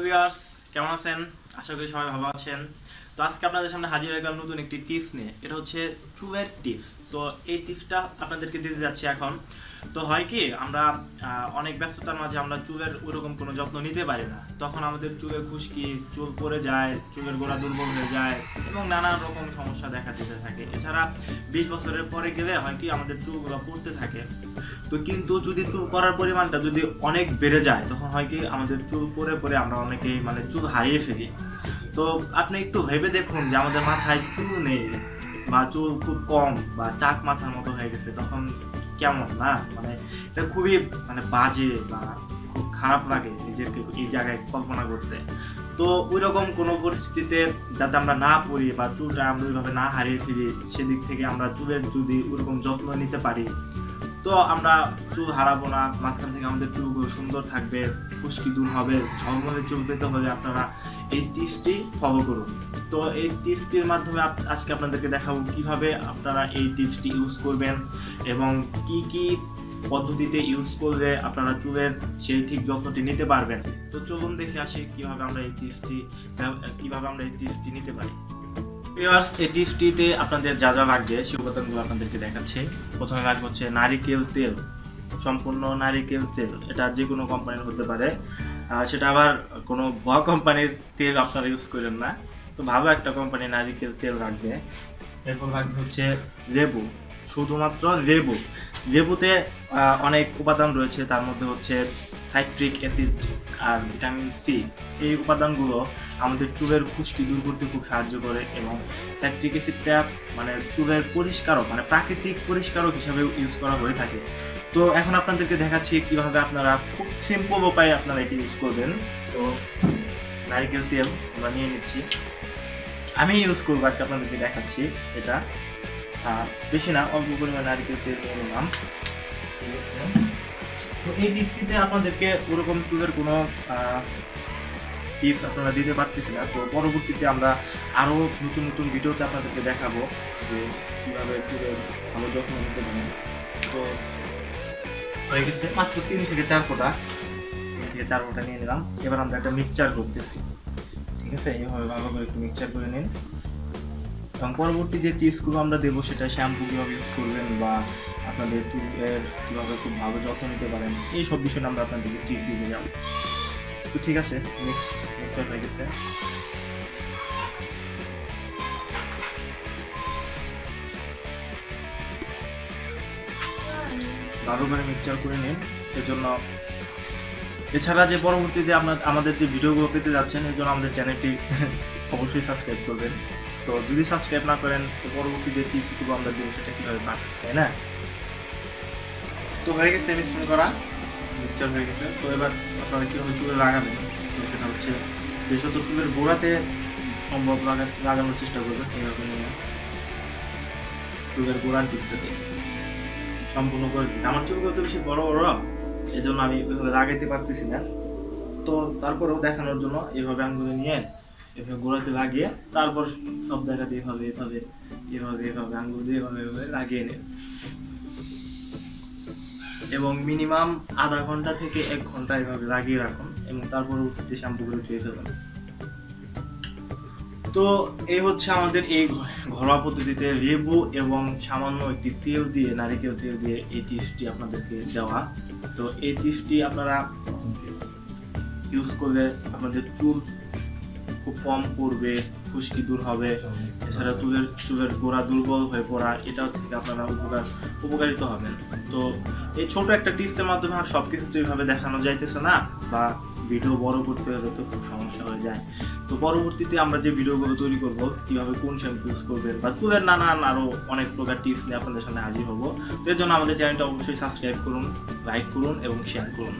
Viewers, কেমন আছেন? আশা করি সবাই ভালো আছেন। তো আজকে আপনাদের সামনে হাজির হয়ে গেলাম নতুন একটি টিপস নিয়ে। এটা হচ্ছে চুলের টিপস। তো এই টিপসটা আপনাদেরকে দিতে যাচ্ছি এখন। তো হয় কি, আমরা অনেক ব্যস্ততার মাঝে আমরা চুলের ওইরকম কোনো যত্ন নিতে পারি না। তখন আমাদের চুলে খুশকি, চুল পড়ে যায়, চুলের গোড়া দুর্বল হয়ে যায় এবং নানান রকম সমস্যা দেখা দিতে থাকে। এছাড়া 20 বছরের পরে গেলে হয় কি, আমাদের চুলগুলো পড়তে থাকে। তো কিন্তু যদি চুল পড়ার পরিমাণটা যদি অনেক বেড়ে যায়, তখন হয় কি, আমাদের চুল পরে পরে আমরা অনেকেই চুল হারিয়ে ফেলি। তো আপনি একটু ভেবে দেখুন যে আমাদের মাথায় চুল নেই বা চুল খুব কম বা টাক মাথার মতো হয়ে গেছে, তখন কেমন না? এটা খুবই বাজে বা খুব খারাপ লাগে নিজেকে এই জায়গায় কল্পনা করতে। তো ওই রকম কোনো পরিস্থিতিতে যাতে আমরা না পড়ি বা চুলটা আমরা ওইভাবে না হারিয়ে ফেলি, সেদিক থেকে আমরা চুলের যদি ওইরকম যত্ন নিতে পারি, তো আমরা চুল হারাবো না। মাঝখান থেকে আমাদের চুলগুলো সুন্দর থাকবে, খুশকি দূর হবে। ঝলমলে চুল পেতে হলে আপনারা এই টিপসটি ফলো করুন। তো এই টিপসটির মাধ্যমে আজকে আপনাদেরকে দেখাবো কিভাবে আপনারা এই টিপসটি ইউজ করবেন এবং কি কি পদ্ধতিতে ইউজ করলে আপনারা চুলের সেই ঠিক যত্নটি নিতে পারবেন। তো চলুন দেখে আসি কিভাবে আমরা এই টিপসটি নিতে পারি। ভিউয়ার্স, এই টিপসটিতে আপনাদের যা যা লাগবে সেই উপাদানগুলো আপনাদেরকে দেখাচ্ছি। প্রথমে লাগবে হচ্ছে নারিকেল তেল, সম্পূর্ণ নারিকেল তেল। এটা যে কোনো কোম্পানির হতে পারে, সেটা আবার কোনো ভুয়া কোম্পানির তেল আপনারা ইউজ করেন না। তো ভালো একটা কোম্পানির নারিকেল তেল লাগবে। এরপর লাগবে হচ্ছে লেবু, শুধুমাত্র লেবু। লেবুতে অনেক উপাদান রয়েছে, তার মধ্যে হচ্ছে সাইট্রিক অ্যাসিড আর ভিটামিন সি। এই উপাদানগুলো আমাদের চুলের খুশকি দূর করতে খুব সাহায্য করে এবং সাইট্রিক অ্যাসিডটা চুলের পরিষ্কারক, প্রাকৃতিক পরিষ্কারক হিসাবে ইউজ করা হয়ে থাকে। তো এখন আপনাদেরকে দেখাচ্ছি কিভাবে আপনারা খুব সিম্পল উপায়ে আপনারা এটি ইউজ করবেন। তো নারিকেল তেল আমরা নিয়ে নিচ্ছি, আমি ইউজ করবো আর কি, আপনাদেরকে দেখাচ্ছি। এটা বেশি না, অল্প পরিমাণে নারিকেল তেল নিয়ে নিলাম। ঠিক আছে। তো এই টিপসটিতে আপনাদেরকে ওরকম চুলের কোনো টিপস আপনারা দিতে পারতেছি না। তো পরবর্তীতে আমরা আরও নতুন নতুন ভিডিওতে আপনাদেরকে দেখাবো যে কীভাবে চুলের ভালো যত্ন নিতে পারেন। তো হয়ে গেছে মাত্র 3 থেকে 4 ফোঁটা নিয়ে নিলাম। এবার আমরা একটা মিক্সচার করতেছি। ঠিক আছে, এইভাবে ভালো করে একটু মিক্সচার করে নিন এবং পরবর্তী যে টিপসগুলো আমরা দেবো, সেটা শ্যাম্পু কীভাবে ইউজ করবেন বা আপনাদের চুলের কীভাবে খুব ভালো যত্ন নিতে পারেন, এই সব বিষয়ে আমরা আপনাদেরকে টিপ দিয়ে যাব। তো ঠিক আছে, মিক্সচার হয়ে গেছে। ভালো করে মিক্সচার করে নিন। এর জন্য এছাড়া যে পরবর্তীতে আমাদের যে ভিডিওগুলো পেতে যাচ্ছেন, এর জন্য আমাদের চ্যানেলটি অবশ্যই সাবস্ক্রাইব করবেন। তো যদি সাবস্ক্রাইব না করেন, তো পরবর্তী যে টিপসগুলো আমরা দেবো সেটা কীভাবে পাবেন, তাই না? তো হয়ে গেছে মিশ্রণ করা, মিক্সচার হয়ে গেছে। তো এবার আপনারা কীভাবে চুলে লাগাবেন, তো সেটা হচ্ছে বিশেষত চুলের গোড়াতে সম্ভব লাগানোর চেষ্টা করবেন। এইভাবে নিয়ে চুলের গোড়ার দিকটাতে সম্পূর্ণ করে দিন। আমার চুলগুলো তো বেশি বড় বড়, এই জন্য আমি ওইভাবে লাগাইতে পারতেছি না। তো তারপরেও দেখানোর জন্য এইভাবে আঙুলে নিয়ে এভাবে গোড়াতে লাগিয়ে তারপর সব জায়গাতে এভাবে এভাবে এভাবে এভাবে আঙুল দিয়ে এভাবে এভাবে লাগিয়ে নেন এবং মিনিমাম আধা ঘন্টা থেকে 1 ঘন্টা এভাবে লাগিয়ে রাখুন এবং তারপর উঠতে শ্যাম্পু করে ধুয়ে ফেলুন। তো এই হচ্ছে আমাদের এই ঘরোয়া পদ্ধতিতে লেবু এবং সামান্য একটি তেল দিয়ে, নারিকেল তেল দিয়ে এই টিপসটি আপনাদেরকে দেওয়া। তো এই টিপসটি আপনারা ইউজ করলে আপনাদের চুল খুব কম পড়বে, খুশকি দূর হবে। এছাড়া চুলের গোড়া দুর্বল হয়ে পড়া, এটাও থেকে আপনারা উপকারিত হবেন। তো এই ছোট একটা টিপসের মাধ্যমে আর সব কিছু তো এইভাবে দেখানো যাইতেছে না, বা ভিডিও বড় করতে হলে তো খুব সমস্যা হয়ে যায়। তো পরবর্তীতে আমরা যে ভিডিওগুলো তৈরি করব, কীভাবে কোন শ্যাম্পু ইউজ করবেন বা চুলের নানান আরও অনেক প্রকার টিপস নিয়ে আপনাদের সামনে হাজির হব। তো এর জন্য আমাদের চ্যানেলটা অবশ্যই সাবস্ক্রাইব করুন, লাইক করুন এবং শেয়ার করুন।